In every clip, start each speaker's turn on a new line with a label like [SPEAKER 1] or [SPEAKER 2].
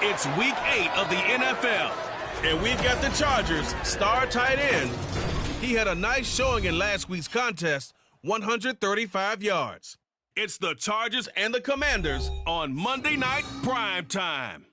[SPEAKER 1] It's Week 8 of the NFL, and we've got the Chargers' star tight end. He had a nice showing in last week's contest, 135 yards. It's the Chargers and the Commanders on Monday Night Prime Time.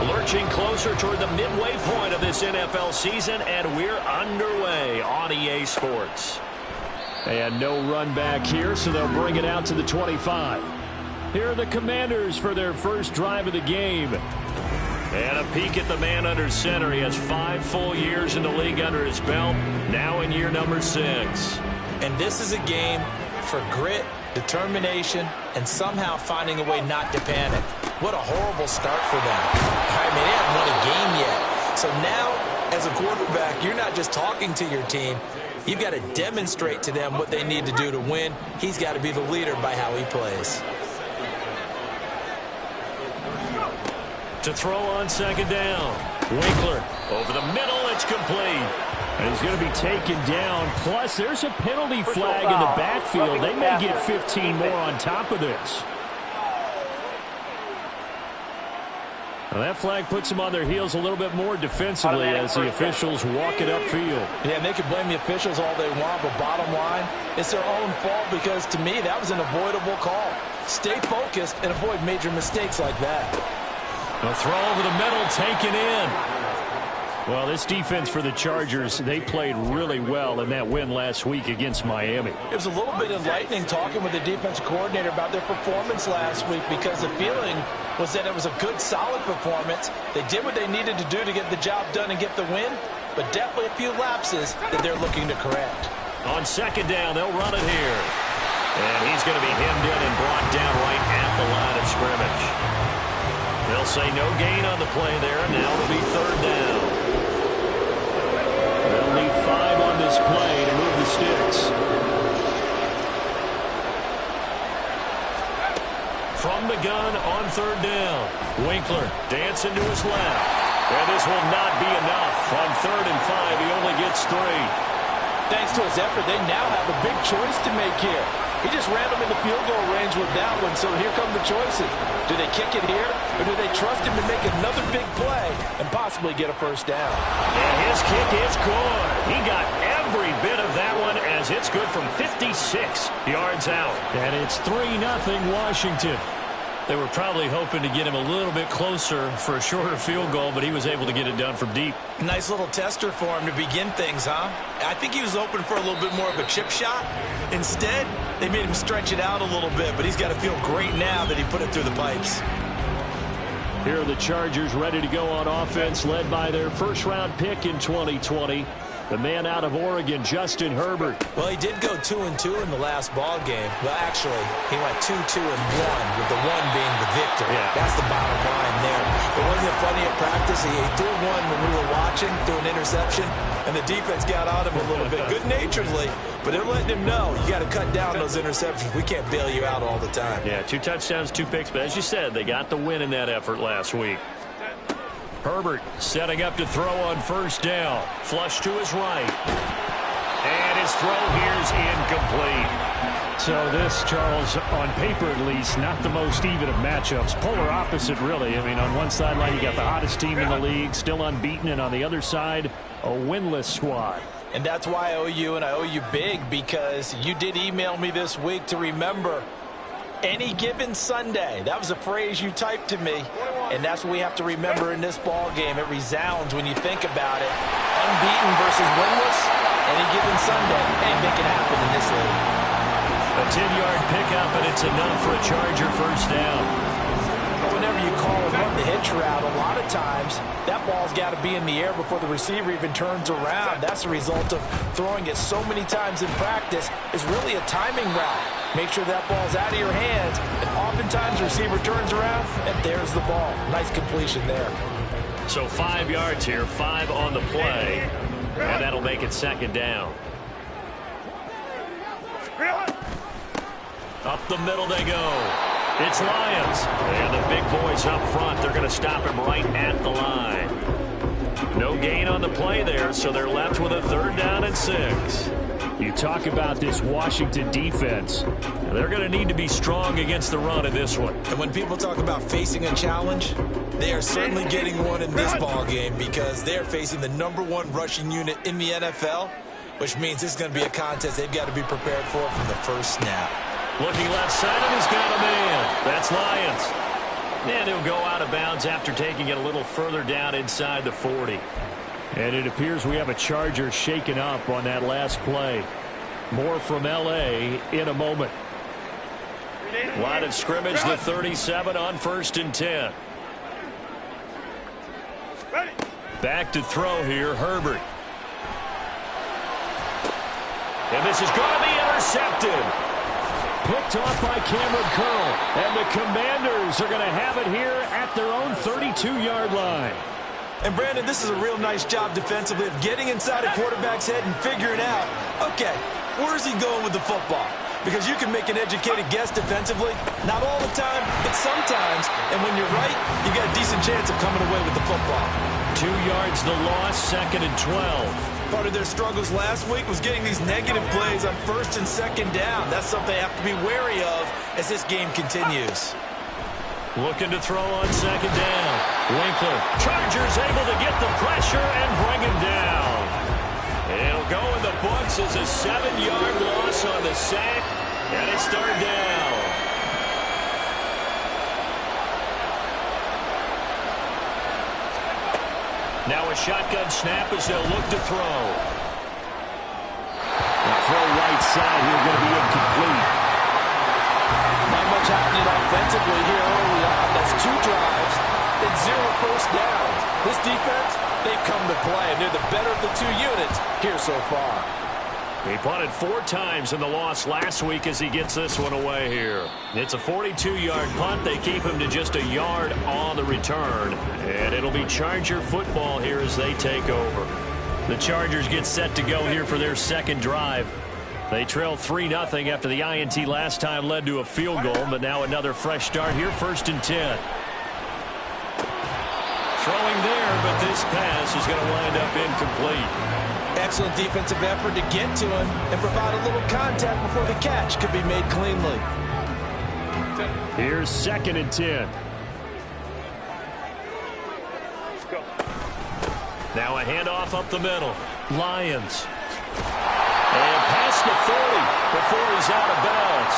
[SPEAKER 2] Lurching closer toward the midway point of this NFL season, and we're underway on EA Sports.
[SPEAKER 3] And no run back here, so they'll bring it out to the 25. Here are the Commanders for their first drive of the game.
[SPEAKER 2] And a peek at the man under center. He has 5 full years in the league under his belt, now in year number 6.
[SPEAKER 4] And this is a game for grit, determination, and somehow finding a way not to panic. What a horrible start for them. I mean, they haven't won a game yet. So now, as a quarterback, you're not just talking to your team. You've got to demonstrate to them what they need to do to win. He's got to be the leader by how he plays.
[SPEAKER 2] To throw on second down. Winkler over the middle. It's complete.
[SPEAKER 3] And he's going to be taken down. Plus, there's a penalty flag in the backfield. They may get 15 more on top of this. Well, that flag puts them on their heels a little bit more defensively as the officials walk it upfield.
[SPEAKER 4] Yeah, and they can blame the officials all they want, but bottom line, it's their own fault because, to me, that was an avoidable call. Stay focused and avoid major mistakes like that.
[SPEAKER 2] A throw over the middle, taken in.
[SPEAKER 3] Well, this defense for the Chargers, they played really well in that win last week against Miami.
[SPEAKER 4] It was a little bit enlightening talking with the defensive coordinator about their performance last week because the feeling was that it was a good, solid performance. They did what they needed to do to get the job done and get the win, but definitely a few lapses that they're looking to correct.
[SPEAKER 2] On second down, they'll run it here. And he's going to be hemmed in and brought down right at the line of scrimmage. They'll say no gain on the play there, and now it'll be third down.
[SPEAKER 3] They'll need 5 on this play to move the sticks.
[SPEAKER 2] From the gun on third down. Winkler dancing to his left. And this will not be enough. On 3rd and 5, he only gets 3.
[SPEAKER 4] Thanks to his effort, they now have a big choice to make here. He just ran them in the field goal range with that one, so here come the choices. Do they kick it here, or do they trust him to make another big play and possibly get a first down?
[SPEAKER 2] And his kick is good. He got every bit of that one as it's good from 56 yards out.
[SPEAKER 3] And it's 3-0 Washington.
[SPEAKER 2] They were probably hoping to get him a little bit closer for a shorter field goal, but he was able to get it done from deep.
[SPEAKER 4] Nice little tester for him to begin things, huh? I think he was open for a little bit more of a chip shot. Instead, they made him stretch it out a little bit, but he's got to feel great now that he put it through the pipes.
[SPEAKER 3] Here are the Chargers ready to go on offense, led by their first-round pick in 2020. The man out of Oregon, Justin Herbert.
[SPEAKER 4] Well, he did go 2-2 in the last ball game. Well, actually, he went 2-2-1, with the 1 being the victor.
[SPEAKER 3] Yeah.
[SPEAKER 4] That's the bottom line there. But wasn't it funny at practice? He threw one when we were watching, threw an interception, and the defense got on him a little bit, good-naturedly. But they're letting him know, you got to cut down those interceptions. We can't bail you out all the time.
[SPEAKER 2] Yeah, 2 touchdowns, 2 picks. But as you said, they got the win in that effort last week. Herbert setting up to throw on first down. Flush to his right. And his throw here's incomplete.
[SPEAKER 3] So this, Charles, on paper at least, not the most even of matchups. Polar opposite, really. I mean, on one sideline, you got the hottest team in the league, still unbeaten, and on the other side, a winless squad.
[SPEAKER 4] And that's why I owe you, and I owe you big, because you did email me this week to remember any given Sunday. That was a phrase you typed to me, and that's what we have to remember in this ball game. It resounds when you think about it. Unbeaten versus winless, any given Sunday. Anything can happen in this league.
[SPEAKER 2] A 10-yard pickup, and it's enough for a Charger first down.
[SPEAKER 4] Whenever you call them up, they hitch route, a lot of times that ball's got to be in the air before the receiver even turns around. That's a result of throwing it so many times in practice. It's really a timing route. Make sure that ball's out of your hands, and oftentimes the receiver turns around, and there's the ball. Nice completion there.
[SPEAKER 2] So 5 yards here, 5 on the play, and that'll make it second down. Up the middle they go. It's Lions. And the big boys up front, they're going to stop him right at the line. No gain on the play there, so they're left with a 3rd down and 6.
[SPEAKER 3] You talk about this Washington defense.
[SPEAKER 2] They're going to need to be strong against the run in this one.
[SPEAKER 4] And when people talk about facing a challenge, they are certainly getting one in this ball game because they're facing the #1 rushing unit in the NFL, which means this is going to be a contest they've got to be prepared for from the first snap.
[SPEAKER 2] Looking left side, and he's got a man. That's Lions. And he'll go out of bounds after taking it a little further down inside the 40.
[SPEAKER 3] And it appears we have a Charger shaken up on that last play. More from L.A. in a moment.
[SPEAKER 2] Line of scrimmage, the 37 on 1st and 10. Back to throw here, Herbert. And this is going to be intercepted.
[SPEAKER 3] Picked off by Cameron Curl. And the Commanders are going to have it here at their own 32-yard line.
[SPEAKER 4] And, Brandon, this is a real nice job defensively of getting inside a quarterback's head and figuring out, okay, where's he going with the football? Because you can make an educated guess defensively. Not all the time, but sometimes. And when you're right, you got a decent chance of coming away with the football.
[SPEAKER 2] 2 yards the loss, 2nd and 12.
[SPEAKER 4] Part of their struggles last week was getting these negative plays on 1st and 2nd down. That's something they have to be wary of as this game continues.
[SPEAKER 2] Looking to throw on 2nd down. Winkler. Chargers able to get the pressure and bring him down. It'll go in the books as a 7-yard loss on the sack, and it's 3rd down. Now a shotgun snap as they'll look to throw.
[SPEAKER 3] The throw right side here going to be incomplete.
[SPEAKER 4] Not much happening offensively here early on. That's 2 drives and 0 first downs. This defense, they've come to play, and they're the better of the 2 units here so far.
[SPEAKER 2] He punted 4 times in the loss last week as he gets this one away here. It's a 42-yard punt. They keep him to just a yard on the return. And it'll be Charger football here as they take over. The Chargers get set to go here for their 2nd drive. They trail 3-0 after the INT last time led to a field goal, but now another fresh start here, 1st and 10. Throwing there, but this pass is going to wind up incomplete.
[SPEAKER 4] Excellent defensive effort to get to him and provide a little contact before the catch could be made cleanly.
[SPEAKER 3] Here's 2nd and 10.
[SPEAKER 2] Now a handoff up the middle. Lions. And past the 40 before he's out of bounds.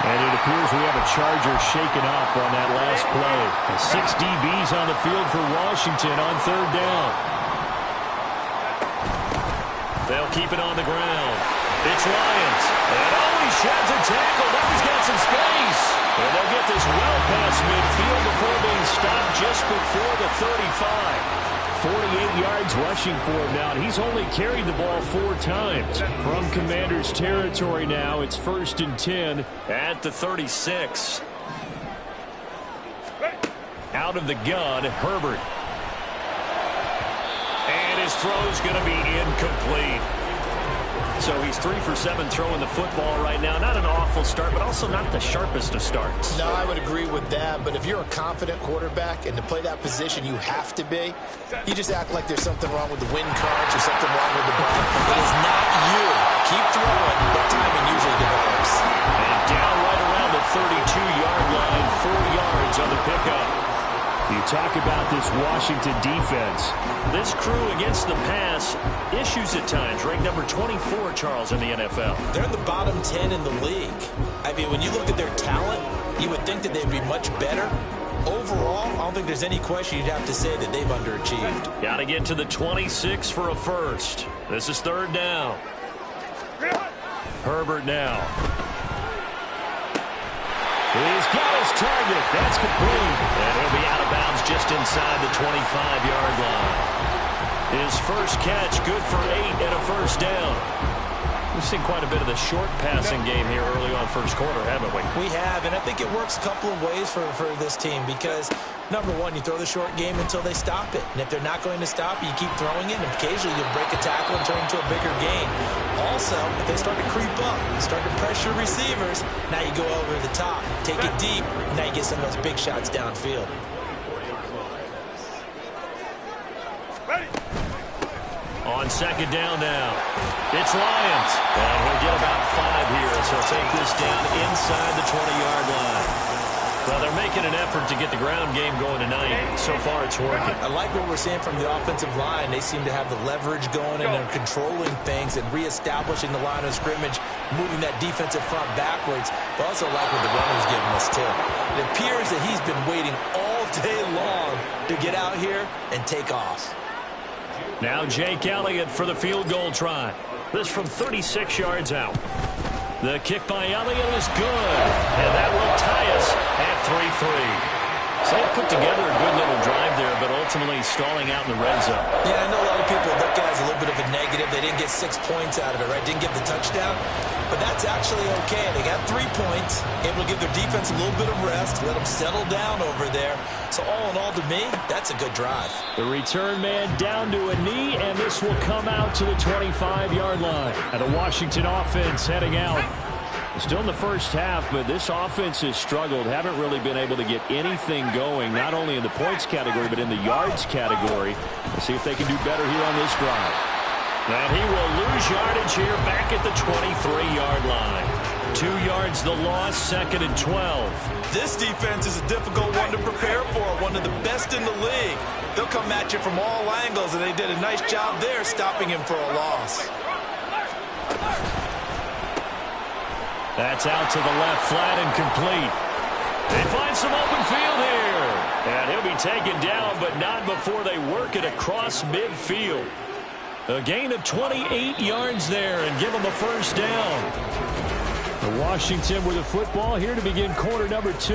[SPEAKER 3] And it appears we have a Charger shaken up on that last play. 6 DBs on the field for Washington on 3rd down.
[SPEAKER 2] They'll keep it on the ground. It's Lions. And he sheds a tackle. Now he's got some space. And they'll get this well past midfield before being stopped just before the 35.
[SPEAKER 3] 48 yards rushing for him now. He's only carried the ball 4 times. From Commanders territory now, it's 1st and 10.
[SPEAKER 2] At the 36. Out of the gun, Herbert. And his throw's going to be incomplete. So he's 3 for 7 throwing the football right now. Not an awful start, but also not the sharpest of starts.
[SPEAKER 5] No, I would agree with that. But if you're a confident quarterback and to play that position you have to be, you just act like there's something wrong with the wind currents or something wrong with the ball. It is not you. Keep throwing. That timing usually develops.
[SPEAKER 2] And down right around the 32-yard line, 4 yards on the pickup.
[SPEAKER 3] You talk about this Washington defense.
[SPEAKER 2] This crew against the pass, issues at times. Ranked number 24, Charles, in the NFL.
[SPEAKER 4] They're in the bottom 10 in the league. I mean, when you look at their talent, you would think that they'd be much better. Overall, I don't think there's any question you'd have to say that they've underachieved.
[SPEAKER 2] Got to get to the 26 for a first. This is 3rd down. He's got his target. That's complete. And he'll be out of bounds just inside the 25-yard line. His first catch, good for 8 and a first down. We've seen quite a bit of the short passing game here early on first quarter, haven't we?
[SPEAKER 4] We have, and I think it works a couple of ways for this team because, number one, you throw the short game until they stop it. And if they're not going to stop it, you keep throwing it, and occasionally you'll break a tackle and turn it into a bigger gain. Also, if they start to creep up, start to pressure receivers, now you go over the top, take it deep, and now you get some of those big shots downfield.
[SPEAKER 2] On second down now, it's Lions. And he'll get about 5 here as he'll take this down inside the 20-yard line. Well, they're making an effort to get the ground game going tonight. So far, it's working.
[SPEAKER 4] I like what we're seeing from the offensive line. They seem to have the leverage going, and they're controlling things and reestablishing the line of scrimmage, moving that defensive front backwards. But also like what the runner's giving us, too. It appears that he's been waiting all day long to get out here and take off.
[SPEAKER 2] Now Jake Elliott for the field goal try. This from 36 yards out. The kick by Elliott is good. And that will tie us at 3-3. So they put together a good little drive there, but ultimately stalling out in the red zone.
[SPEAKER 4] Yeah, I know a lot of people look at it as a little bit of a negative. They didn't get 6 points out of it, right? Didn't get the touchdown. But that's actually okay. They got 3 points, able to give their defense a little bit of rest, let them settle down over there. So all in all, to me, that's a good drive.
[SPEAKER 3] The return man down to a knee, and this will come out to the 25-yard line. And the Washington offense heading out. Still in the first half, but this offense has struggled. Haven't really been able to get anything going, not only in the points category, but in the yards category. Let's see if they can do better here on this drive. And he will lose yardage here back at the 23-yard line. 2 yards the loss, 2nd and 12.
[SPEAKER 4] This defense is a difficult one to prepare for, one of the best in the league. They'll come at you from all angles, and they did a nice job there stopping him for a loss.
[SPEAKER 2] That's out to the left, flat and complete. They find some open field here. And he'll be taken down, but not before they work it across midfield. A gain of 28 yards there and give them a first down. The Washington with the football here to begin quarter number 2.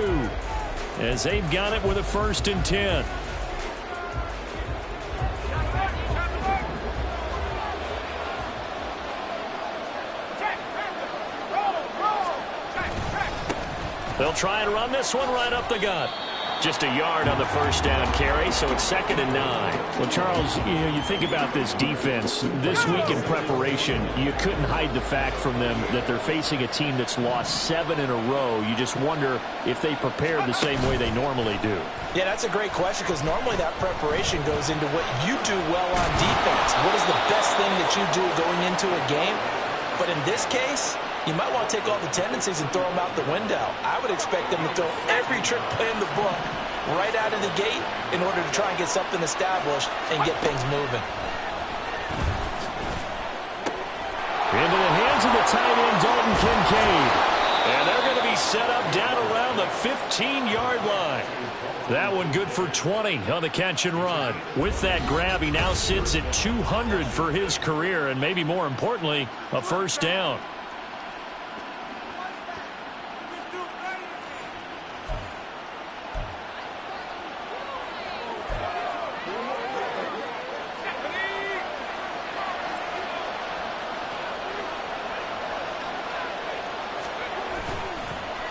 [SPEAKER 2] As they've got it with a 1st and 10. They'll try and run this one right up the gut. Just a yard on the first down carry, so it's 2nd and 9.
[SPEAKER 3] Well, Charles, you think about this defense. This week in preparation, you couldn't hide the fact from them that they're facing a team that's lost 7 in a row. You just wonder if they prepared the same way they normally do.
[SPEAKER 4] Yeah, that's a great question because normally that preparation goes into what you do well on defense. What is the best thing that you do going into a game? But in this case, you might want to take all the tendencies and throw them out the window. I would expect them to throw every trick play in the book right out of the gate in order to try and get something established and get things moving.
[SPEAKER 2] Into the hands of the tight end, Dalton Kincaid. And they're going to be set up down around the 15-yard line. That one good for 20 on the catch and run. With that grab, he now sits at 200 for his career, and maybe more importantly, a first down.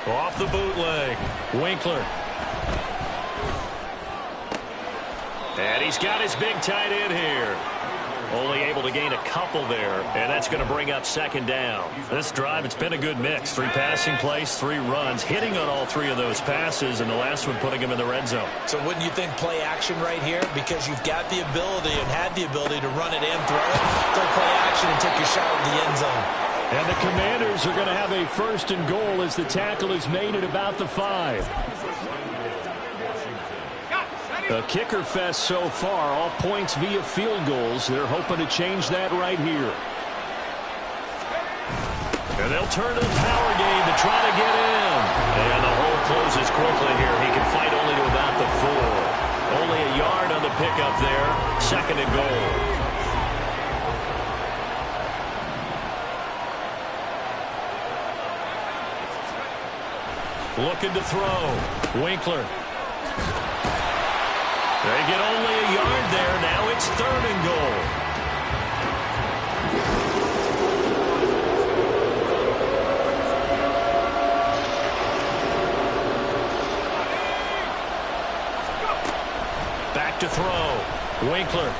[SPEAKER 2] Off the bootleg, Winkler. And he's got his big tight end here. Only able to gain a couple there, and that's going to bring up 2nd down. This drive, it's been a good mix. 3 passing plays, 3 runs, hitting on all 3 of those passes, and the last one putting him in the red zone.
[SPEAKER 4] So wouldn't you think play action right here? Because you've got the ability and had the ability to run it and throw it. Go play action and take your shot at the end zone.
[SPEAKER 3] And the Commanders are going to have a 1st and goal as the tackle is made at about the 5. A kicker fest so far, all points via field goals. They're hoping to change that right here.
[SPEAKER 2] And they'll turn to the power game to try to get in. And the hole closes quickly here. He can fight only to about the 4. Only a yard on the pickup there. 2nd and goal. Looking to throw. Winkler. They get only a yard there. Now it's 3rd and goal. Back to throw. Winkler.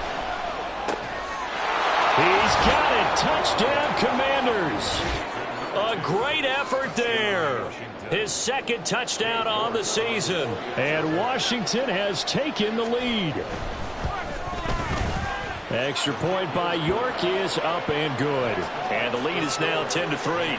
[SPEAKER 2] He's got it. Touchdown, Commanders. A great effort there. His 2nd touchdown on the season.
[SPEAKER 3] And Washington has taken the lead. Extra point by York is up and good.
[SPEAKER 2] And the lead is now 10-3.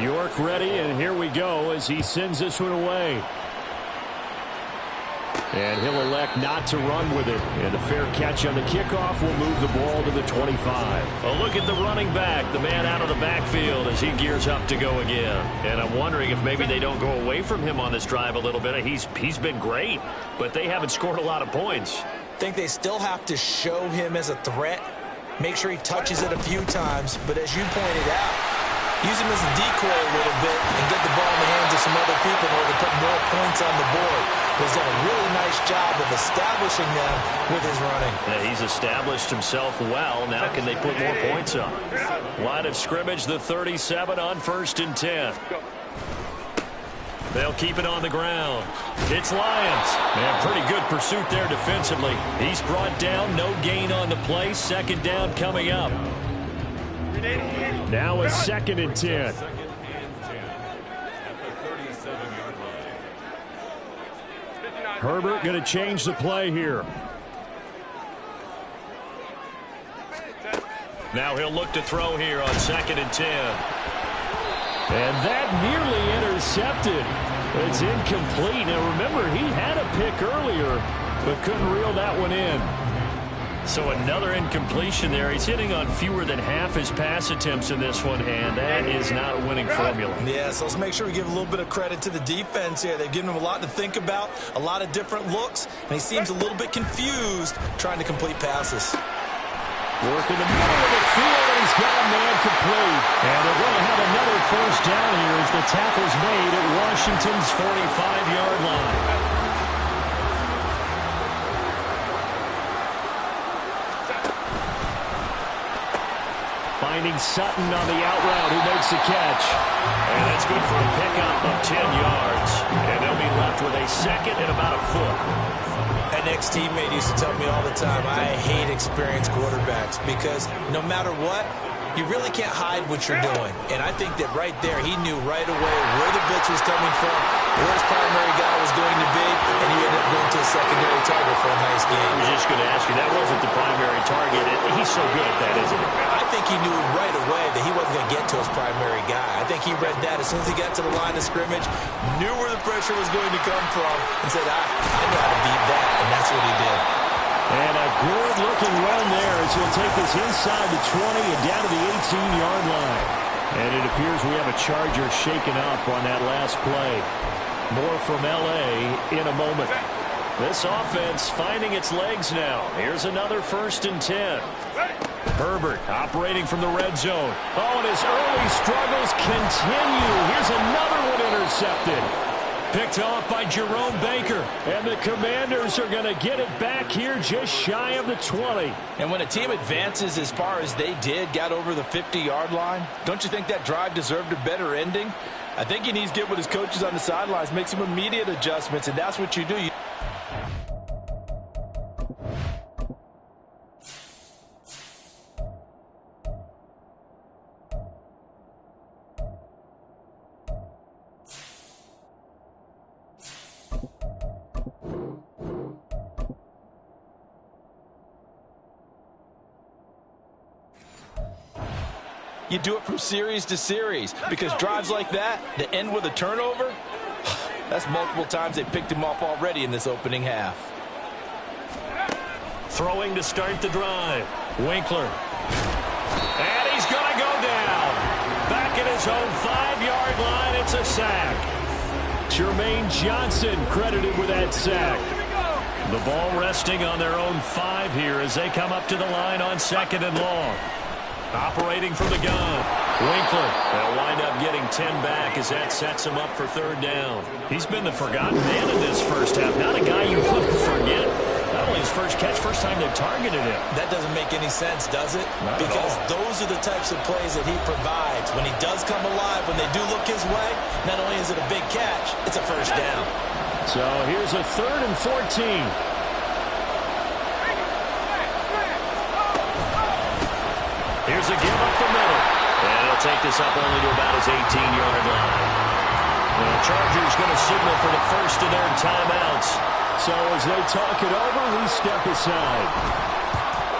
[SPEAKER 3] York ready, and here we go as he sends this one away. And he'll elect not to run with it. And a fair catch on the kickoff will move the ball to the 25.
[SPEAKER 2] A look at the running back, the man out of the backfield as he gears up to go again. And I'm wondering if maybe they don't go away from him on this drive a little bit. He's been great, but they haven't scored a lot of points.
[SPEAKER 4] I think they still have to show him as a threat. Make sure he touches it a few times. But as you pointed out, use him as a decoy a little bit and get the ball in the hands of some other people in order to put more points on the board. He's done a really nice job of establishing them with his running.
[SPEAKER 2] Yeah, he's established himself well. Now can they put more points up? Line of scrimmage, the 37 on 1st and 10. They'll keep it on the ground. It's Lions. Man, pretty good pursuit there defensively. He's brought down, no gain on the play. 2nd down coming up.
[SPEAKER 3] Now a 2nd and 10. Herbert going to change the play here.
[SPEAKER 2] Now he'll look to throw here on 2nd and 10.
[SPEAKER 3] And that nearly intercepted. It's incomplete. Now remember, he had a pick earlier, but couldn't reel that one in.
[SPEAKER 2] So another incompletion there. He's hitting on fewer than half his pass attempts in this one, and that is not a winning formula.
[SPEAKER 4] Yeah, so let's make sure we give a little bit of credit to the defense here. They've given him a lot to think about, a lot of different looks, and he seems a little bit confused trying to complete passes.
[SPEAKER 3] Work in the middle of the field, and he's got a man complete. And they're going to have another 1st down here as the tackle's made at Washington's 45-yard line. Finding Sutton on the out route, who makes the catch.
[SPEAKER 2] And that's good for a pickup of 10 yards. And they'll be left with a 2nd and about a foot.
[SPEAKER 4] An ex-teammate used to tell me all the time, I hate experienced quarterbacks because no matter what, you really can't hide what you're doing. And I think that right there, he knew right away where the blitz was coming from, where his primary guy was going to be, and he ended up going to a secondary target for a nice game.
[SPEAKER 2] I was just going to ask you, that wasn't the primary target. He's so good at that, isn't he?
[SPEAKER 4] I think he knew right away that he wasn't going to get to his primary guy. I think he read that as soon as he got to the line of scrimmage, knew where the pressure was going to come from, and said, I know how to beat that, and that's what he did.
[SPEAKER 3] And a good-looking run there as he'll take this inside the 20 and down to the 18-yard line. And it appears we have a Charger shaken up on that last play. More from L.A. in a moment. This offense finding its legs now. Here's another 1st and 10. Herbert operating from the red zone. Oh, and his early struggles continue. Here's another one intercepted. Picked off by Jerome Baker. And the Commanders are going to get it back here just shy of the 20.
[SPEAKER 6] And when a team advances as far as they did, got over the 50-yard line, don't you think that drive deserved a better ending? I think he needs to get with his coaches on the sidelines, make some immediate adjustments, and that's what you do. You do it from series to series because drives like that end with a turnover, that's multiple times they picked him off already in this opening half.
[SPEAKER 2] Throwing to start the drive. Winkler. And he's going to go down. Back at his own 5-yard line, it's a sack.
[SPEAKER 3] Jermaine Johnson credited with that sack. The ball resting on their own 5 here as they come up to the line on 2nd and long. Operating from the gun. Winkler. They'll wind up getting 10 back as that sets him up for 3rd down. He's been the forgotten man in this first half. Not a guy you want to forget. Not only his first catch, first time they've targeted him.
[SPEAKER 4] That doesn't make any sense, does it? Because those are the types of plays that he provides. When he does come alive, when they do look his way, not only is it a big catch, it's a first down.
[SPEAKER 3] So here's a 3rd and 14. Here's a give up the middle. And he'll take this up only to about his 18-yard line. The Chargers going to signal for the first of their timeouts. So as they talk it over, we step aside.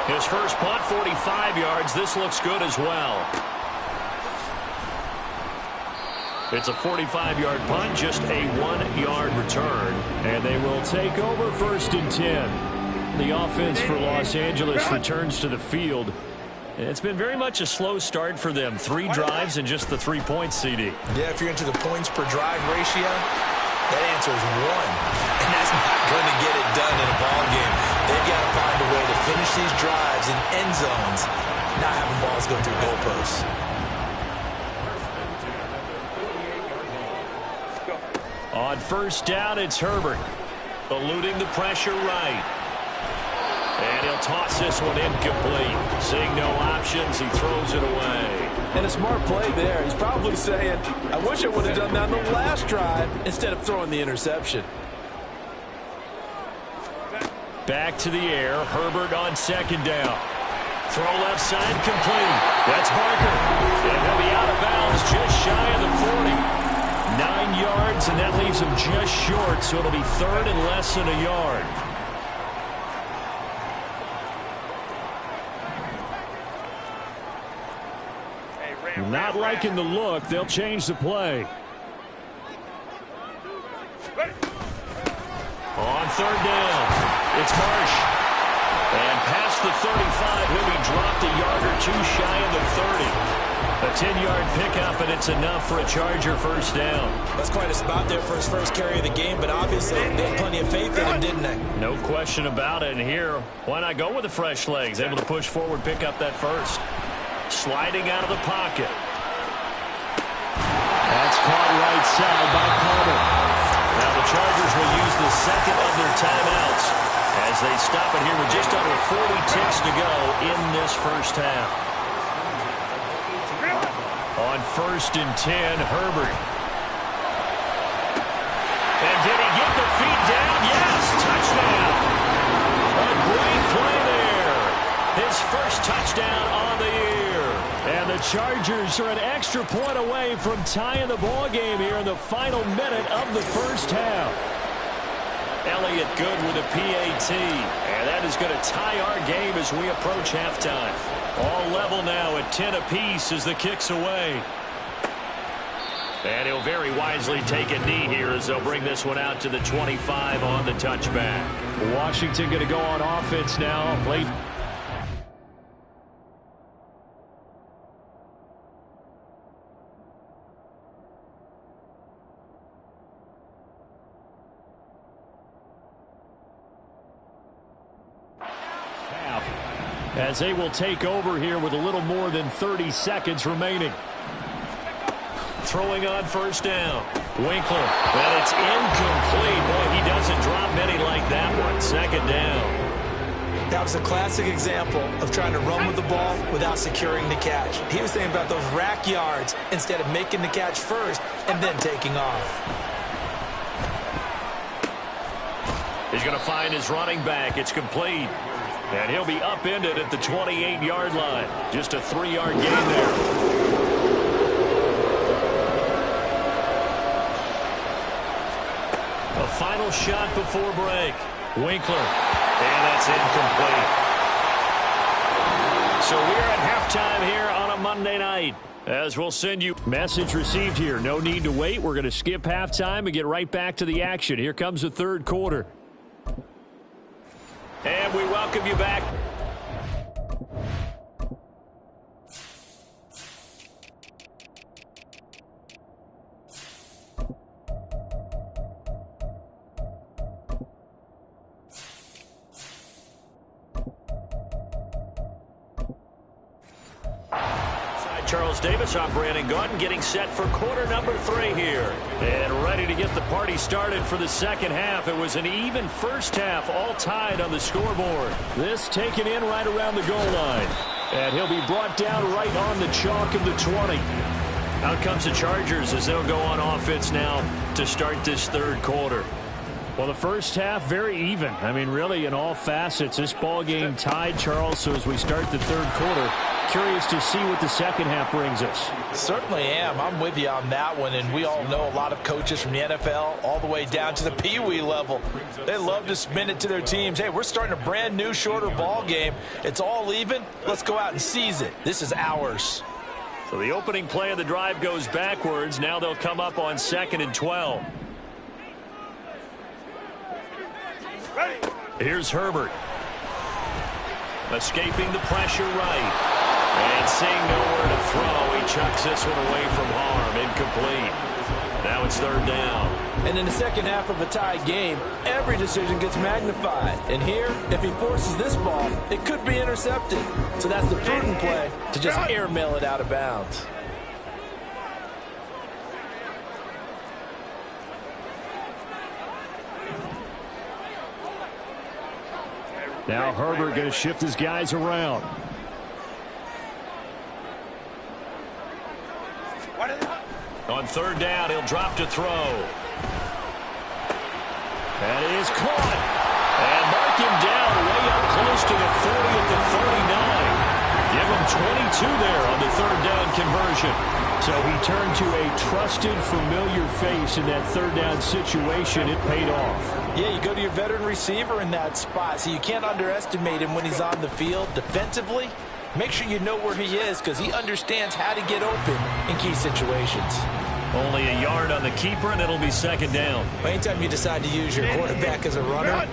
[SPEAKER 3] His first punt, 45 yards. This looks good as well. It's a 45-yard punt, just a 1-yard return. And they will take over 1st and 10. The offense for Los Angeles returns to the field. It's been very much a slow start for them. 3 drives and just the 3 points, CD.
[SPEAKER 4] Yeah, if you're into the points per drive ratio, that answer is 1. And that's not going to get it done in a ball game. They've got to find a way to finish these drives in end zones, not having balls go through goalposts.
[SPEAKER 3] On 1st down, it's Herbert. Eluding the pressure right. And he'll toss this one incomplete. Seeing no options, he throws it away.
[SPEAKER 6] And a smart play there. He's probably saying, I wish I would have done that on the last drive instead of throwing the interception.
[SPEAKER 3] Back to the air. Herbert on 2nd down. Throw left side complete. That's Barker. And he'll be out of bounds just shy of the 40. 9 yards, and that leaves him just short, so it'll be 3rd and less than a yard. Not liking the look. They'll change the play. On 3rd down, it's Marsh. And past the 35, he'll be dropped a yard or 2 shy of the 30. A 10-yard pickup, and it's enough for a Charger first down.
[SPEAKER 4] That's quite a spot there for his first carry of the game, but obviously they had plenty of faith in him, didn't they?
[SPEAKER 3] No question about it. And here, why not go with the fresh legs? Able to push forward, pick up that first. Sliding out of the pocket. That's caught right side by Palmer. Now the Chargers will use the second of their timeouts as they stop it here with just under 40 ticks to go in this first half. On 1st and 10, Herbert. And did he get the feet down? Yes, touchdown. A great play there. His first touchdown on the year. And the Chargers are an extra point away from tying the ball game here in the final minute of the first half. Elliott good with a PAT. And that is going to tie our game as we approach halftime. All level now at 10 apiece as the kick's away. And he'll very wisely take a knee here as they'll bring this one out to the 25 on the touchback. Washington going to go on offense now. Late. As they will take over here with a little more than 30 seconds remaining. Throwing on 1st down. Winkler. And it's incomplete. Boy, he doesn't drop many like that one. 2nd down.
[SPEAKER 4] That was a classic example of trying to run with the ball without securing the catch. He was thinking about those rack yards instead of making the catch first and then taking off.
[SPEAKER 3] He's going to find his running back. It's complete. And he'll be upended at the 28-yard line. Just a 3-yard gain there. A final shot before break. Winkler. And that's incomplete. So we're at halftime here on a Monday night. As we'll send you message received here. No need to wait. We're going to skip halftime and get right back to the action. Here comes the 3rd quarter. And we welcome you back.
[SPEAKER 2] Charles Davis, I'm Brandon Gaudin, getting set for quarter number 3 here. And ready to get the party started for the second half. It was an even first half, all tied on the scoreboard.
[SPEAKER 3] This taken in right around the goal line. And he'll be brought down right on the chalk of the 20.
[SPEAKER 2] Out comes the Chargers as they'll go on offense now to start this third quarter.
[SPEAKER 3] Well, the first half, very even. I mean, really, in all facets, this ball game tied, Charles. So as we start the third quarter, curious to see what the second half brings us.
[SPEAKER 6] Certainly am. I'm with you on that one. And we all know a lot of coaches from the NFL all the way down to the Pee-wee level. They love to spin it to their teams. Hey, we're starting a brand new, shorter ball game. It's all even. Let's go out and seize it. This is ours.
[SPEAKER 2] So the opening play of the drive goes backwards. Now they'll come up on 2nd and 12. Here's Herbert. Escaping the pressure right. And seeing nowhere to throw, he chucks this one away from harm. Incomplete. Now it's 3rd down.
[SPEAKER 6] And in the second half of a tied game, every decision gets magnified. And here, if he forces this ball, it could be intercepted. So that's the prudent play to just airmail it out of bounds.
[SPEAKER 3] Now Herbert going to shift his guys around.
[SPEAKER 2] On 3rd down, he'll drop to throw.
[SPEAKER 3] That is caught. And mark him down way up close to the 40 at the 39. Give him 22 there on the 3rd down conversion. So he turned to a trusted, familiar face in that 3rd down situation. It paid off.
[SPEAKER 6] Yeah, you go to your veteran receiver in that spot, so you can't underestimate him when he's on the field. Defensively, make sure you know where he is because he understands how to get open in key situations.
[SPEAKER 2] Only a yard on the keeper, and it'll be 2nd down.
[SPEAKER 6] Anytime you decide to use your quarterback as a runner,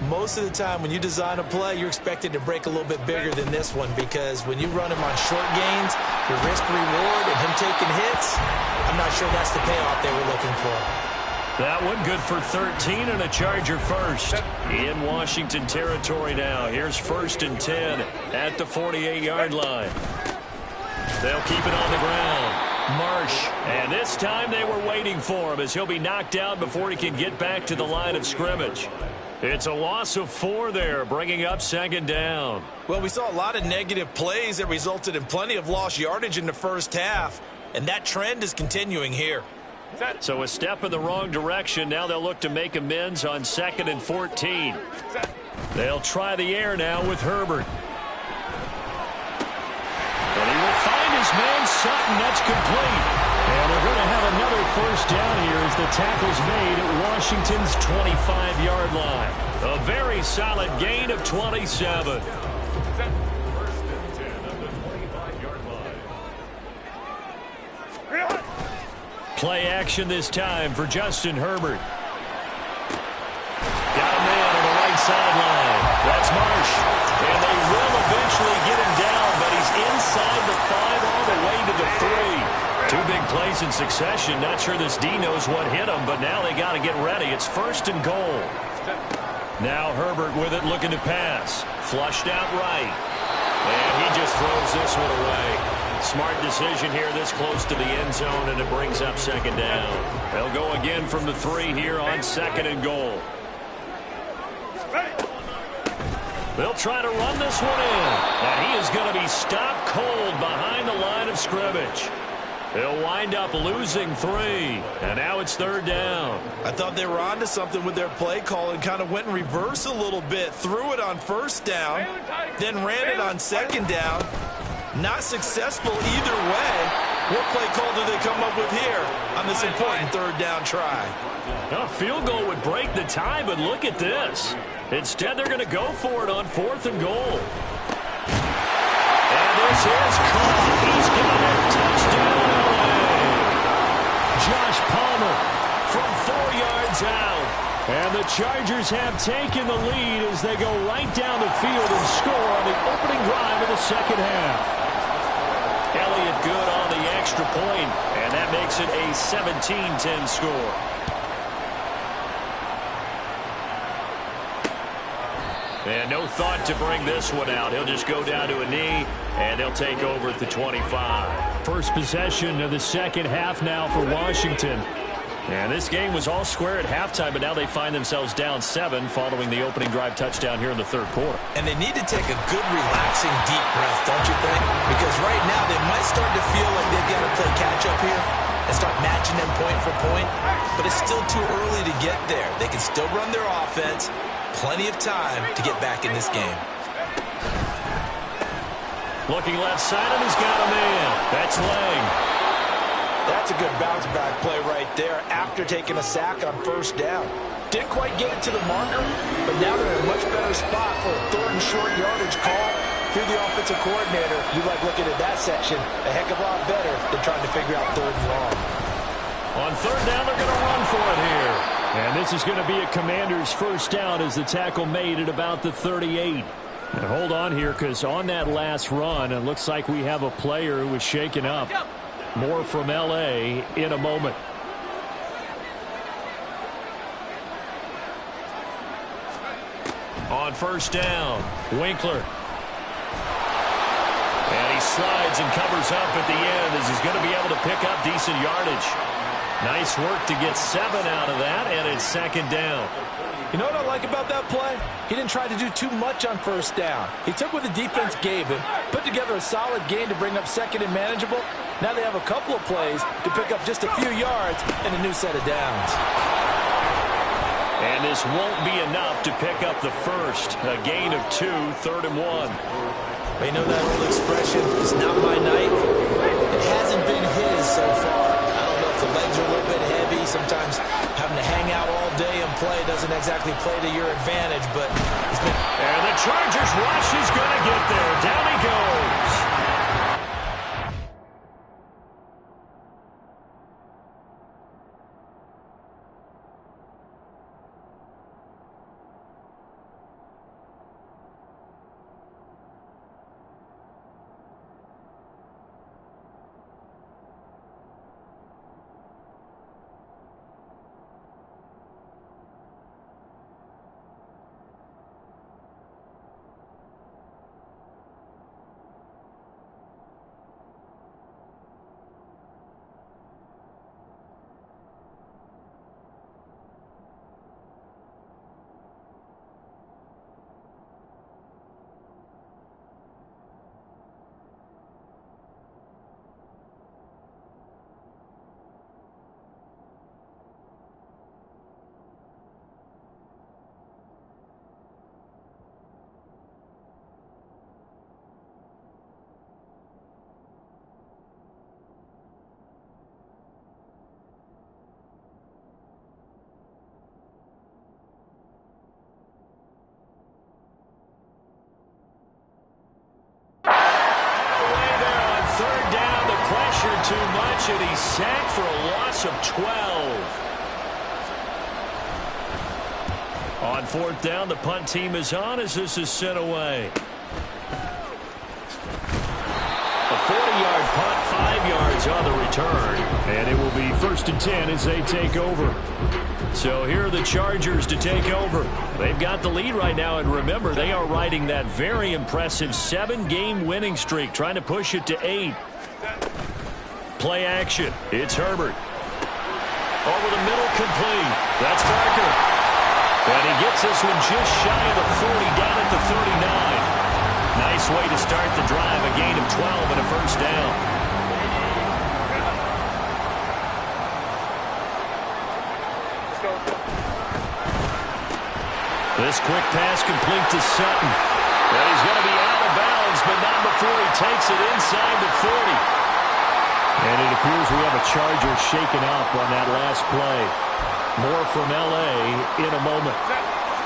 [SPEAKER 6] most of the time when you design a play, you're expected to break a little bit bigger than this one because when you run him on short gains, your risk-reward and him taking hits, I'm not sure that's the payoff they were looking for.
[SPEAKER 2] That one good for 13 and a Charger first. In Washington territory now. Here's 1st and 10 at the 48-yard line. They'll keep it on the ground. Marsh. And this time they were waiting for him as he'll be knocked out before he can get back to the line of scrimmage. It's a loss of 4 there, bringing up 2nd down.
[SPEAKER 6] Well, we saw a lot of negative plays that resulted in plenty of lost yardage in the first half, and that trend is continuing here.
[SPEAKER 2] So a step in the wrong direction. Now they'll look to make amends on 2nd and 14. They'll try the air now with Herbert. And he will find his man Sutton. That's complete. And they're going to have another 1st down here as the tackle's made at Washington's 25-yard line. A very solid gain of 27. Play action this time for Justin Herbert. Got a man on the right sideline. That's Marsh. And they will eventually get him down, but he's inside the 5 all the way to the 3. 2 big plays in succession. Not sure this D knows what hit him, but now they got to get ready. It's 1st and goal. Now Herbert with it looking to pass. Flushed out right. And he just throws this one away. Smart decision here this close to the end zone, and it brings up 2nd down. They'll go again from the 3 here on 2nd and goal. They'll try to run this one in. And he is going to be stopped cold behind the line of scrimmage. They'll wind up losing 3. And now it's 3rd down.
[SPEAKER 6] I thought they were onto something with their play call and kind of went in reverse a little bit. Threw it on 1st down, then ran it on 2nd down. Not successful either way. What play call do they come up with here on this important 3rd down try?
[SPEAKER 2] A field goal would break the tie, but look at this. Instead, they're going to go for it on 4th and goal. And this is caught. He's got it. Touchdown, LA. Josh Palmer from 4 yards out.
[SPEAKER 3] And the Chargers have taken the lead as they go right down the field and score on the opening drive of the second half.
[SPEAKER 2] Elliott good on the extra point, and that makes it a 17-10 score. And no thought to bring this one out. He'll just go down to a knee, and they'll take over at the 25.
[SPEAKER 3] First possession of the second half now for Washington.
[SPEAKER 2] And this game was all square at halftime, but now they find themselves down 7 following the opening drive touchdown here in the third quarter.
[SPEAKER 4] And they need to take a good, relaxing, deep breath, don't you think? Because right now they might start to feel like they've got to play catch-up here and start matching them point for point. But it's still too early to get there. They can still run their offense. Plenty of time to get back in this game.
[SPEAKER 2] Looking left side, and he's got a man. That's Lang.
[SPEAKER 5] That's a good bounce-back play right there after taking a sack on first down. Didn't quite get it to the marker, but now they're in a much better spot for a third and short yardage call. If you're the offensive coordinator, you like looking at that section a heck of a lot better than trying to figure out third and long.
[SPEAKER 2] On third down, they're going to run for it here.
[SPEAKER 3] And this is going to be a Commander's first down as the tackle made at about the 38. And hold on here, because on that last run, it looks like we have a player who was shaken up. More from L.A. in a moment.
[SPEAKER 2] On first down, Winkler. And he slides and covers up at the end as he's going to be able to pick up decent yardage. Nice work to get 7 out of that, and it's second down.
[SPEAKER 5] You know what I like about that play? He didn't try to do too much on first down. He took what the defense gave him, put together a solid gain to bring up second and manageable. Now they have a couple of plays to pick up just a few yards and a new set of downs.
[SPEAKER 2] And this won't be enough to pick up the first. A gain of 2, third and 1.
[SPEAKER 4] They know that old expression, it's not my night. It hasn't been his so far. I don't know if the legs are a little bit heavy. Sometimes having to hang out all day and play doesn't exactly play to your advantage, but it's been...
[SPEAKER 2] And the Chargers rush is going to get there. Down he goes. Too much, and he's sacked for a loss of 12. On fourth down, the punt team is on as this is sent away. A 40-yard punt, 5 yards on the return.
[SPEAKER 3] And it will be 1st and 10 as they take over.
[SPEAKER 2] So here are the Chargers to take over. They've got the lead right now, and remember, they are riding that very impressive 7-game winning streak, trying to push it to 8. Play action. It's Herbert. Over the middle, complete. That's Barker. And he gets this one just shy of the 40, down at the 39. Nice way to start the drive, a gain of 12 and a first down. This quick pass complete to Sutton. And he's going to be out of bounds, but not before he takes it inside the 40.
[SPEAKER 3] And it appears we have a Charger shaken up on that last play. More from L.A. in a moment.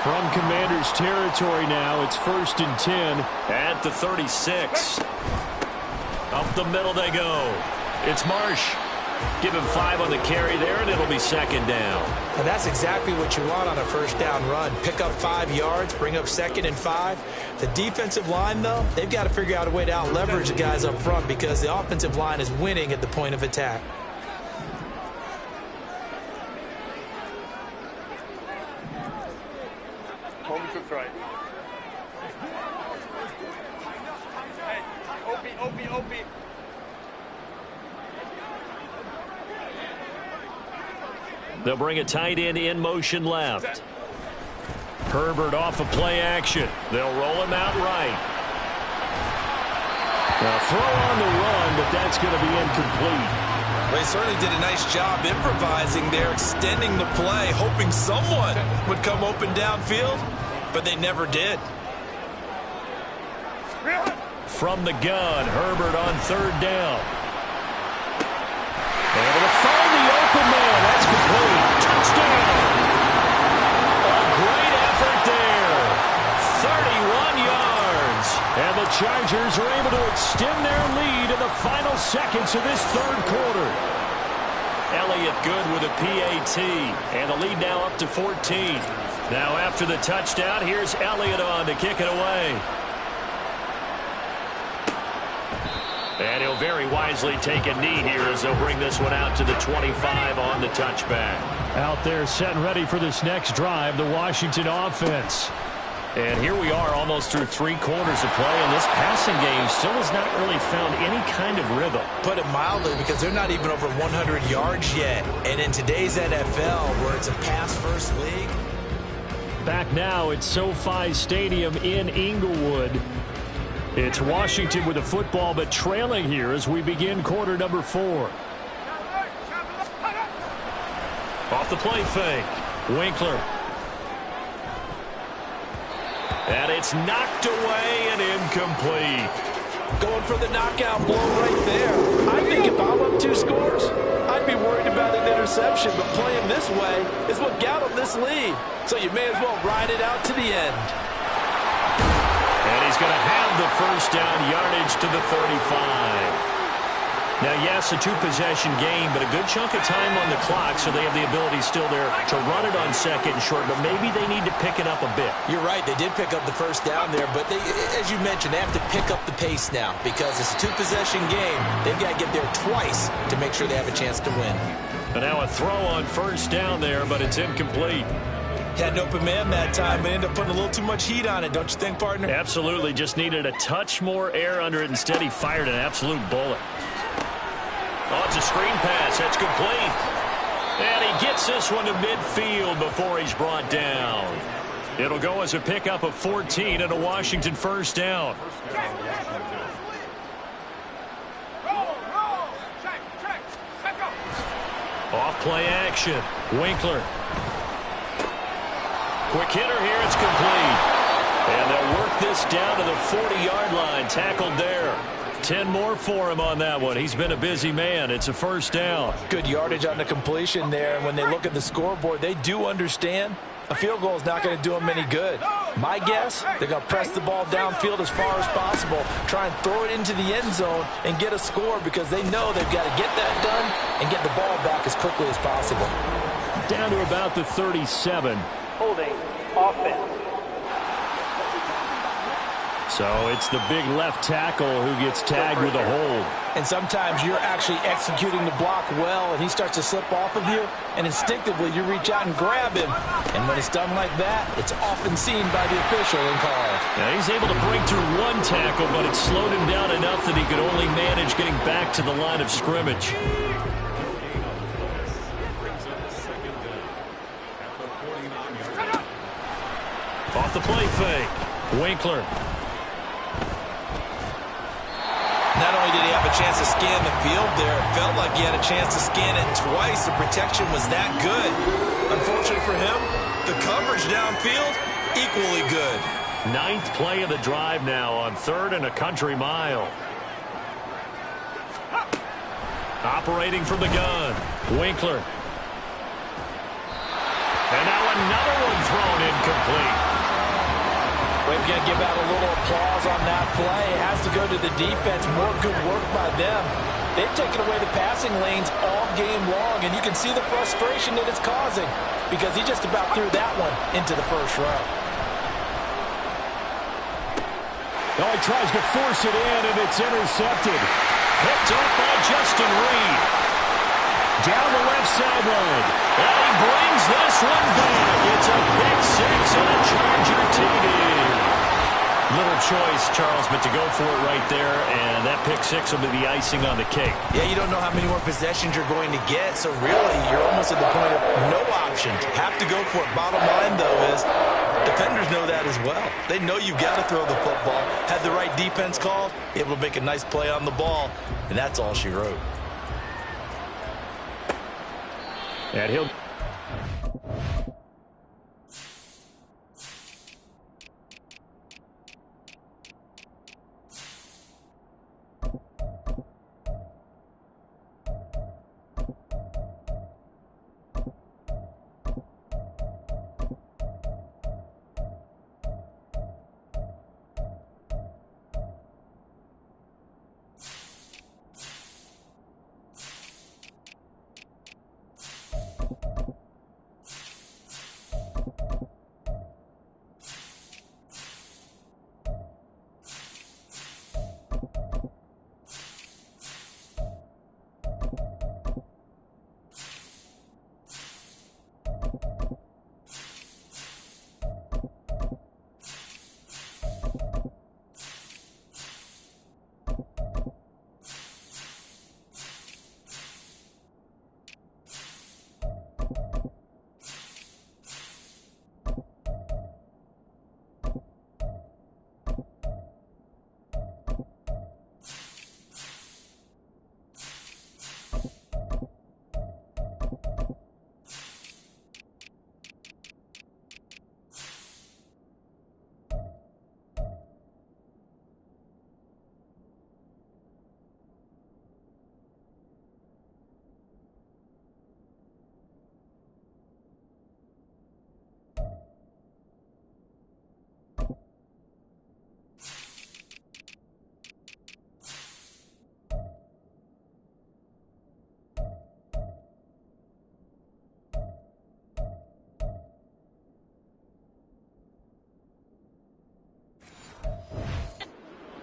[SPEAKER 3] From Commander's territory now, it's 1st and 10.
[SPEAKER 2] At the 36. Up the middle they go. It's Marsh. Give him 5 on the carry there, and it'll be second down.
[SPEAKER 4] And that's exactly what you want on a first down run. Pick up 5 yards, bring up 2nd and 5. The defensive line, though, they've got to figure out a way to out-leverage the guys up front because the offensive line is winning at the point of attack.
[SPEAKER 7] Home to right.
[SPEAKER 3] They'll bring a tight end in motion left. Herbert off of play action. They'll roll him out right. Now throw on the run, but that's going to be incomplete.
[SPEAKER 6] They certainly did a nice job improvising there, extending the play, hoping someone would come open downfield, but they never did.
[SPEAKER 3] From the gun, Herbert on third down. Able to find the open man. That's complete. Touchdown. A great effort there. 31 yards. And the Chargers are able to extend their lead in the final seconds of this third quarter. Elliott good with a PAT. And the lead now up to 14. Now after the touchdown, here's Elliott on to kick it away. And he'll very wisely take a knee here as they'll bring this one out to the 25 on the touchback. Out there set and ready for this next drive, the Washington offense. And here we are almost through 3 quarters of play, and this passing game still has not really found any kind of rhythm.
[SPEAKER 4] Put it mildly, because they're not even over 100 yards yet. And in today's NFL, where it's a pass-first league.
[SPEAKER 3] Back now at SoFi Stadium in Inglewood. It's Washington with the football, but trailing here as we begin quarter number 4. Off the play fake. Winkler. And it's knocked away and incomplete.
[SPEAKER 6] Going for the knockout blow right there. I think if I'm up 2 scores, I'd be worried about an interception, but playing this way is what got them this lead. So you may as well ride it out to the end.
[SPEAKER 3] And he's going to have the first down, yardage to the 35. Now, yes, a 2-possession game, but a good chunk of time on the clock, so they have the ability still there to run it on second and short, but maybe they need to pick it up a bit.
[SPEAKER 4] You're right. They did pick up the first down there, but they, as you mentioned, they have to pick up the pace now because it's a 2-possession game. They've got to get there twice to make sure they have a chance to win.
[SPEAKER 3] And now a throw on first down there, but it's incomplete.
[SPEAKER 6] Had an open man that time, but ended up putting a little too much heat on it, don't you think, partner?
[SPEAKER 3] Absolutely. Just needed a touch more air under it. Instead, he fired an absolute bullet. Oh, it's a screen pass. That's complete. And he gets this one to midfield before he's brought down. It'll go as a pickup of 14 and a Washington first down. Off play action. Winkler. Quick hitter here. It's complete. And they'll work this down to the 40-yard line. Tackled there. 10 more for him on that one. He's been a busy man. It's a first down.
[SPEAKER 6] Good yardage on the completion there. And when they look at the scoreboard, they do understand a field goal is not going to do them any good. My guess, they're going to press the ball downfield as far as possible, try and throw it into the end zone and get a score because they know they've got to get that done and get the ball back as quickly as possible.
[SPEAKER 3] Down to about the 37.
[SPEAKER 7] Holding offense.
[SPEAKER 3] So it's the big left tackle who gets tagged with a hold.
[SPEAKER 6] And sometimes you're actually executing the block well, and he starts to slip off of you, and instinctively you reach out and grab him. And when it's done like that, it's often seen by the official and called.
[SPEAKER 3] Now he's able to break through one tackle, but it slowed him down enough that he could only manage getting back to the line of scrimmage. Off the play fake. Winkler.
[SPEAKER 6] Not only did he have a chance to scan the field there, it felt like he had a chance to scan it twice. The protection was that good. Unfortunately for him, the coverage downfield, equally good.
[SPEAKER 3] 9th play of the drive now on 3rd and a country mile. Operating from the gun, Winkler. And now another one thrown incomplete.
[SPEAKER 6] We've got to give out a little applause on that play. It has to go to the defense. More good work by them. They've taken away the passing lanes all game long, and you can see the frustration that it's causing because he just about threw that one into the first row.
[SPEAKER 3] Oh, he tries to force it in, and it's intercepted. Picked up by Justin Reed. Down the left sideline. And he brings this one back. It's a pick six and a Charger TD. Little choice, Charles, but to go for it right there, and that pick six will be the icing on the cake.
[SPEAKER 4] Yeah, you don't know how many more possessions you're going to get, so really you're almost at the point of no options. Have to go for it. Bottom line, though, is defenders know that as well. They know you've got to throw the football. Had the right defense called, able to make a nice play on the ball, and that's all she wrote.
[SPEAKER 3] And he'll...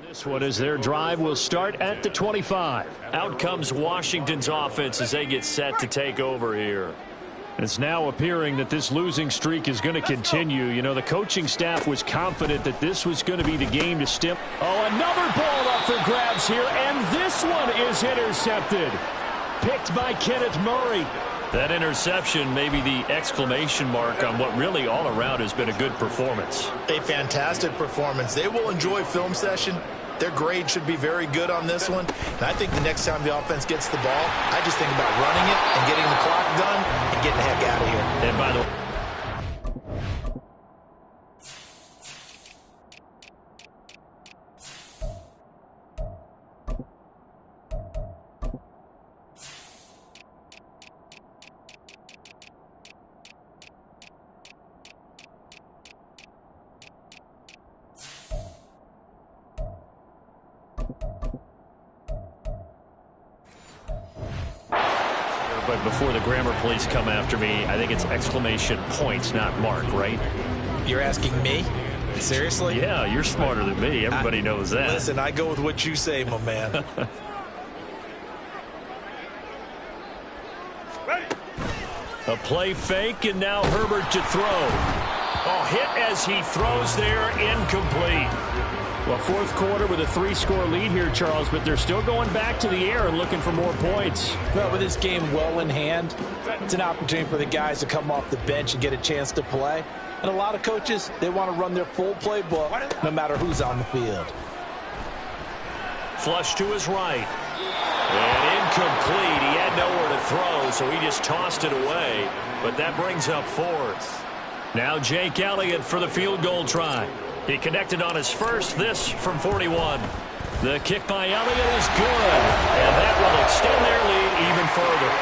[SPEAKER 3] This one is their drive will start at the 25. Out comes Washington's offense as they get set to take over here. It's now appearing that this losing streak is going to continue. You know, the coaching staff was confident that this was going to be the game to stem. Oh, another ball up for grabs here, and this one is intercepted. Picked by Kenneth Murray. That interception may be the exclamation mark on what really all around has been a good performance.
[SPEAKER 5] A fantastic performance. They will enjoy film session. Their grade should be very good on this one. And I think the next time the offense gets the ball, I just think about running it and getting the clock done and getting the heck out of here.
[SPEAKER 3] And by the way, but before the grammar police come after me, I think it's exclamation points, not mark, right?
[SPEAKER 4] You're asking me? Seriously?
[SPEAKER 3] Yeah, you're smarter than me. Everybody knows that.
[SPEAKER 6] Listen, I go with what you say, my man.
[SPEAKER 3] A play fake, and now Herbert to throw. Oh, hit as he throws there, incomplete. Well, fourth quarter with a 3-score lead here, Charles, but they're still going back to the air and looking for more points.
[SPEAKER 4] Well, with this game well in hand, it's an opportunity for the guys to come off the bench and get a chance to play. And a lot of coaches, they want to run their full playbook no matter who's on the field.
[SPEAKER 3] Flush to his right. And incomplete. He had nowhere to throw, so he just tossed it away. But that brings up fourth. Now Jake Elliott for the field goal try. He connected on his first, this from 41. The kick by Elliott is good, and that will extend their lead even further.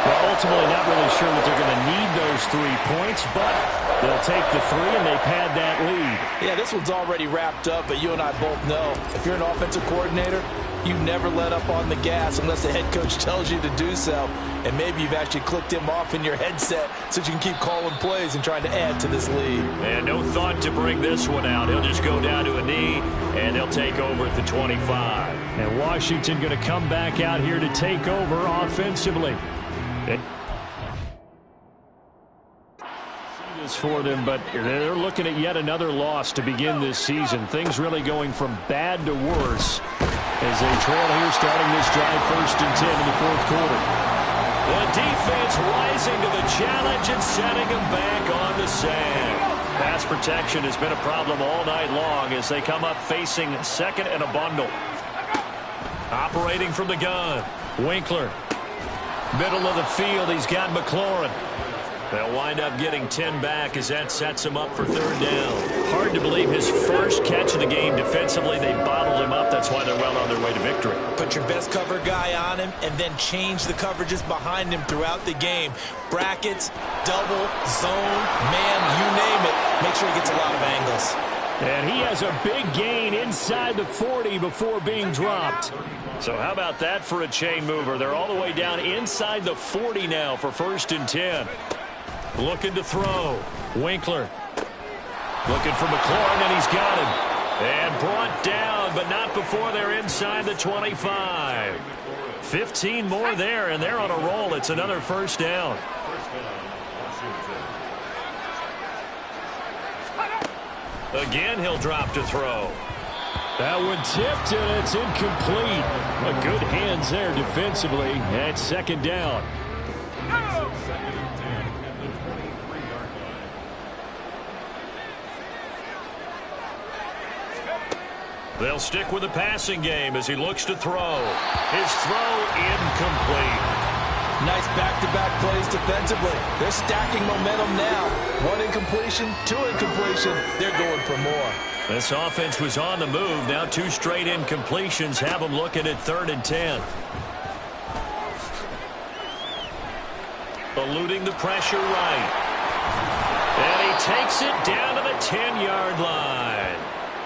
[SPEAKER 3] Well, ultimately not really sure that they're going to need those 3 points, but they'll take the 3 and they pad that lead.
[SPEAKER 4] Yeah, this one's already wrapped up, but you and I both know if you're an offensive coordinator, you never let up on the gas unless the head coach tells you to do so. And maybe you've actually clicked him off in your headset so you can keep calling plays and trying to add to this lead.
[SPEAKER 3] And no thought to bring this one out. He'll just go down to a knee, and they'll take over at the 25. And Washington going to come back out here to take over offensively. For them, but they're looking at yet another loss to begin this season. Things really going from bad to worse as they trail here starting this drive 1st and 10 in the 4th quarter.
[SPEAKER 2] The defense rising to the challenge and setting them back on the sand. Pass protection has been a problem all night long as they come up facing 2nd and a bundle. Operating from the gun, Winkler. Middle of the field, he's got McLaurin. They'll wind up getting 10 back as that sets him up for 3rd down. Hard to believe his first catch of the game defensively. They bottled him up. That's why they're well on their way to victory.
[SPEAKER 4] Put your best cover guy on him and then change the coverages behind him throughout the game. Brackets, double, zone, man, you name it. Make sure he gets a lot of angles.
[SPEAKER 3] And he has a big gain inside the 40 before being dropped.
[SPEAKER 2] So how about that for a chain mover? They're all the way down inside the 40 now for 1st and 10. Looking to throw. Winkler. Looking for McLaurin, and he's got him. And brought down, but not before they're inside the 25. 15 more there, and they're on a roll. It's another 1st down. Again, he'll drop to throw.
[SPEAKER 3] That one tipped, and it's incomplete. A good hands there defensively at 2nd down.
[SPEAKER 2] They'll stick with the passing game as he looks to throw. His throw incomplete.
[SPEAKER 4] Nice back-to-back plays defensively. They're stacking momentum now. 1 incompletion, 2 incompletion. They're going for more.
[SPEAKER 2] This offense was on the move. Now 2 straight incompletions have them looking at 3rd and 10. Eluding the pressure right. And he takes it down to the 10-yard line.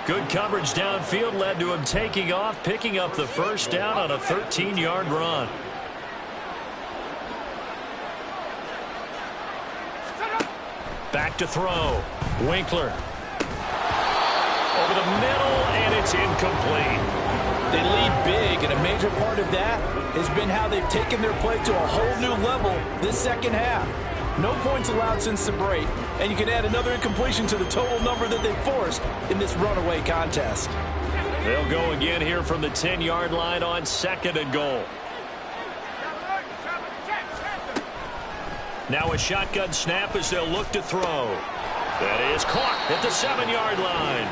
[SPEAKER 2] Good coverage downfield led to him taking off, picking up the 1st down on a 13-yard run. Back to throw. Winkler. Over the middle, and it's incomplete.
[SPEAKER 4] They lead big, and a major part of that has been how they've taken their play to a whole new level this 2nd half. No points allowed since the break, and you can add another incompletion to the total number that they forced in this runaway contest.
[SPEAKER 2] They'll go again here from the 10-yard line on 2nd and goal. Now a shotgun snap as they'll look to throw. That is caught at the 7-yard line.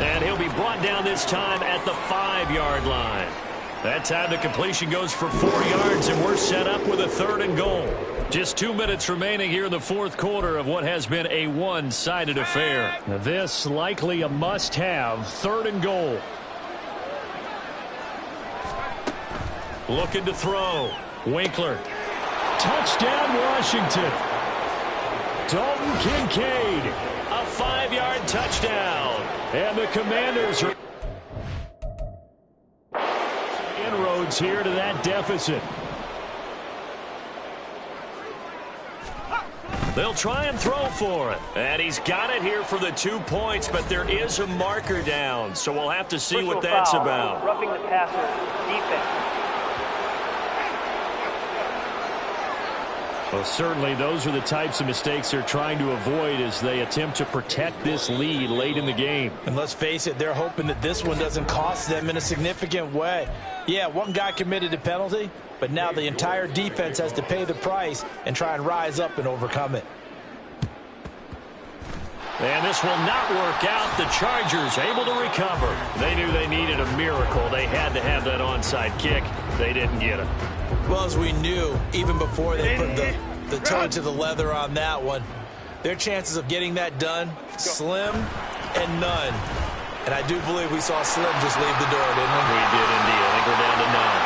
[SPEAKER 2] And he'll be brought down this time at the 5-yard line. That time the completion goes for 4 yards, and we're set up with a 3rd and goal. Just 2 minutes remaining here in the 4th quarter of what has been a one-sided affair.
[SPEAKER 3] Now this likely a must-have 3rd and goal.
[SPEAKER 2] Looking to throw. Winkler.
[SPEAKER 3] Touchdown, Washington. Dalton Kincaid.
[SPEAKER 2] A 5-yard touchdown.
[SPEAKER 3] And the Commanders are inroads here to that deficit.
[SPEAKER 2] They'll try and throw for it. And he's got it here for the 2 points, but there is a marker down, so we'll have to see what that's about.
[SPEAKER 7] Roughing the passer, defense.
[SPEAKER 3] Well, certainly those are the types of mistakes they're trying to avoid as they attempt to protect this lead late in the game.
[SPEAKER 4] And let's face it, they're hoping that this one doesn't cost them in a significant way. Yeah, one guy committed a penalty, but now the entire defense has to pay the price and try and rise up and overcome it.
[SPEAKER 2] And this will not work out. The Chargers able to recover. They knew they needed a miracle. They had to have that onside kick. They didn't get it.
[SPEAKER 4] Well, as we knew, even before they put the toe to the leather on that one, their chances of getting that done, slim and none. And I do believe we saw Slim just leave the door, didn't we?
[SPEAKER 2] We did indeed. I think we're down to none.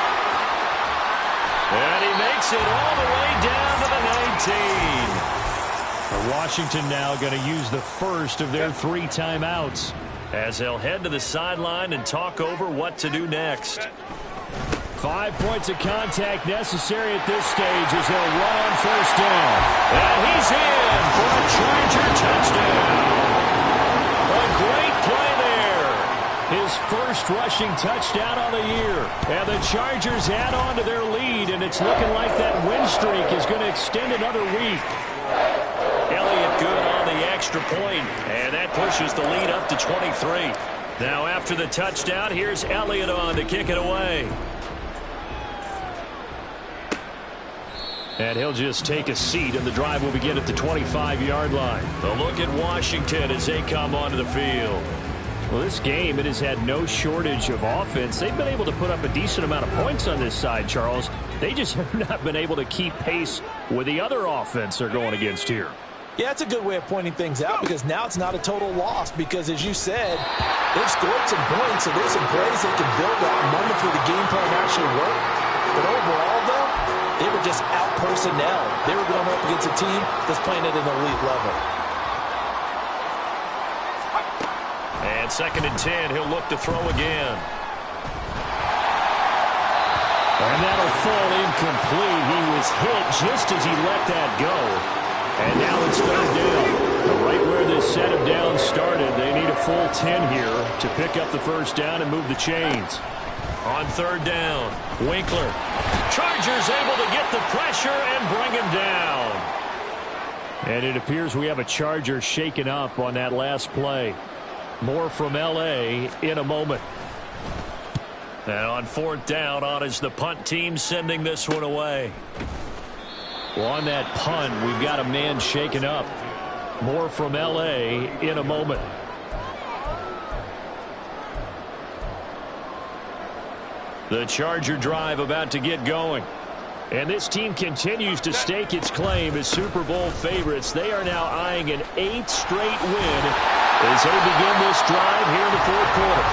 [SPEAKER 2] And he makes it all the way down to the 19.
[SPEAKER 3] Washington now going to use the first of their 3 timeouts
[SPEAKER 2] as they'll head to the sideline and talk over what to do next.
[SPEAKER 3] 5 points of contact necessary at this stage as they'll run on 1st down.
[SPEAKER 2] And he's in for a Charger touchdown. A great play there.
[SPEAKER 3] His first rushing touchdown on the year. And the Chargers add on to their lead, and it's looking like that win streak is going to extend another week.
[SPEAKER 2] Elliott good on the extra point, and that pushes the lead up to 23. Now after the touchdown, here's Elliott on to kick it away. And he'll just take a seat, and the drive will begin at the 25-yard line. A look at Washington as they come onto the field. Well, this game, it has had no shortage of offense. They've been able to put up a decent amount of points on this side, Charles. They just have not been able to keep pace with the other offense they're going against here.
[SPEAKER 4] Yeah, it's a good way of pointing things out because now it's not a total loss because, as you said, they've scored some points, so there's some plays they can build on moments where the game plan actually worked. But overall, though, they were just out-personnel. They were going up against a team that's playing at an elite level.
[SPEAKER 2] And 2nd and 10, he'll look to throw again.
[SPEAKER 3] And that'll fall incomplete. He was hit just as he let that go. And now it's 3rd down. Right where this set of downs started, they need a full 10 here to pick up the 1st down and move the chains.
[SPEAKER 2] On 3rd down, Winkler. Chargers able to get the pressure and bring him down.
[SPEAKER 3] And it appears we have a Charger shaken up on that last play. More from L.A. in a moment.
[SPEAKER 2] And on 4th down, on is the punt team sending this one away.
[SPEAKER 3] Well, on that punt, we've got a man shaken up. More from L.A. in a moment.
[SPEAKER 2] The Charger drive about to get going.
[SPEAKER 3] And this team continues to stake its claim as Super Bowl favorites. They are now eyeing an 8th straight win as they begin this drive here in the 4th quarter.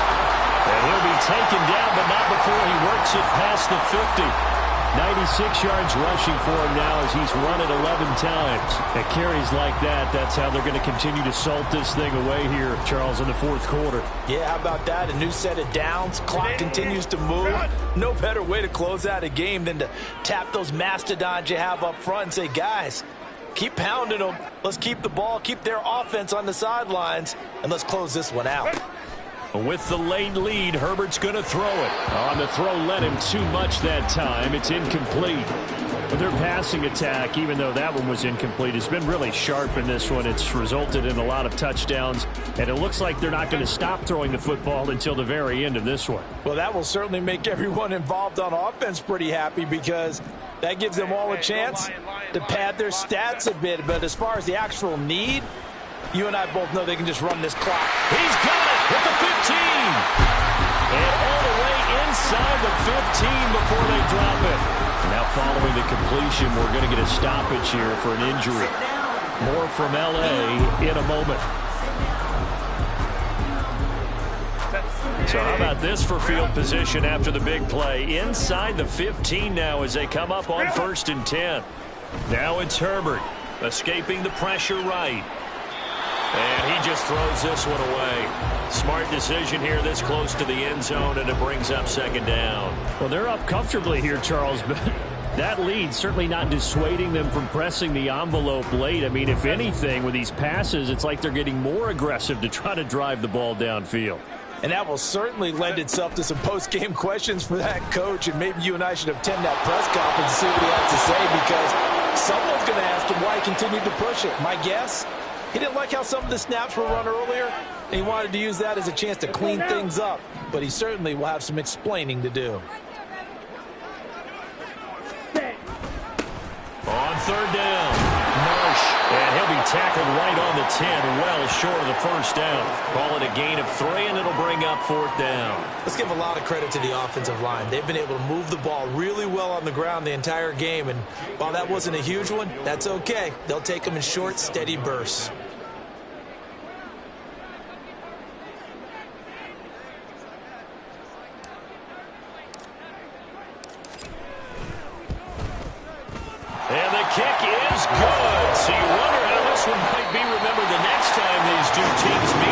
[SPEAKER 3] And he'll be taken down, but not before he works it past the 50. 96 yards rushing for him now as he's run it 11 times. At carries like that, that's how they're going to continue to salt this thing away here, Charles, in the 4th quarter.
[SPEAKER 4] Yeah, how about that? A new set of downs. Clock continues to move. No better way to close out a game than to tap those mastodons you have up front and say, guys, keep pounding them. Let's keep the ball, keep their offense on the sidelines, and let's close this one out.
[SPEAKER 3] With the late lead, Herbert's going to throw it. On the throw, led him too much that time. It's incomplete. But their passing attack, even though that one was incomplete, has been really sharp in this one. It's resulted in a lot of touchdowns, and it looks like they're not going to stop throwing the football until the very end of this one.
[SPEAKER 4] Well, that will certainly make everyone involved on offense pretty happy because that gives them all a chance to pad their stats a bit. But as far as the actual need, you and I both know they can just run this clock.
[SPEAKER 2] He's got it with the 15. And all the way inside the 15 before they drop it.
[SPEAKER 3] Now following the completion, we're going to get a stoppage here for an injury. More from L.A. in a moment.
[SPEAKER 2] So how about this for field position after the big play? Inside the 15 now as they come up on 1st and 10. Now it's Herbert escaping the pressure right. And he just throws this one away. Smart decision here this close to the end zone, and it brings up 2nd down.
[SPEAKER 3] Well, they're up comfortably here, Charles, but that lead certainly not dissuading them from pressing the envelope late. I mean, if anything, with these passes, it's like they're getting more aggressive to try to drive the ball downfield.
[SPEAKER 4] And that will certainly lend itself to some post-game questions for that coach, and maybe you and I should attend that press conference and see what he has to say because someone's going to ask him why he continued to push it. My guess? He didn't like how some of the snaps were run earlier, and he wanted to use that as a chance to clean things up. But he certainly will have some explaining to do.
[SPEAKER 2] On 3rd down, Marsh. And he'll be tackled right on the 10, well short of the 1st down. Call it a gain of 3, and it'll bring up 4th down.
[SPEAKER 4] Let's give a lot of credit to the offensive line. They've been able to move the ball really well on the ground the entire game. And while that wasn't a huge one, that's okay. They'll take them in short, steady bursts.
[SPEAKER 2] And the kick is good. So you wonder how this one might be remembered the next time these two teams meet.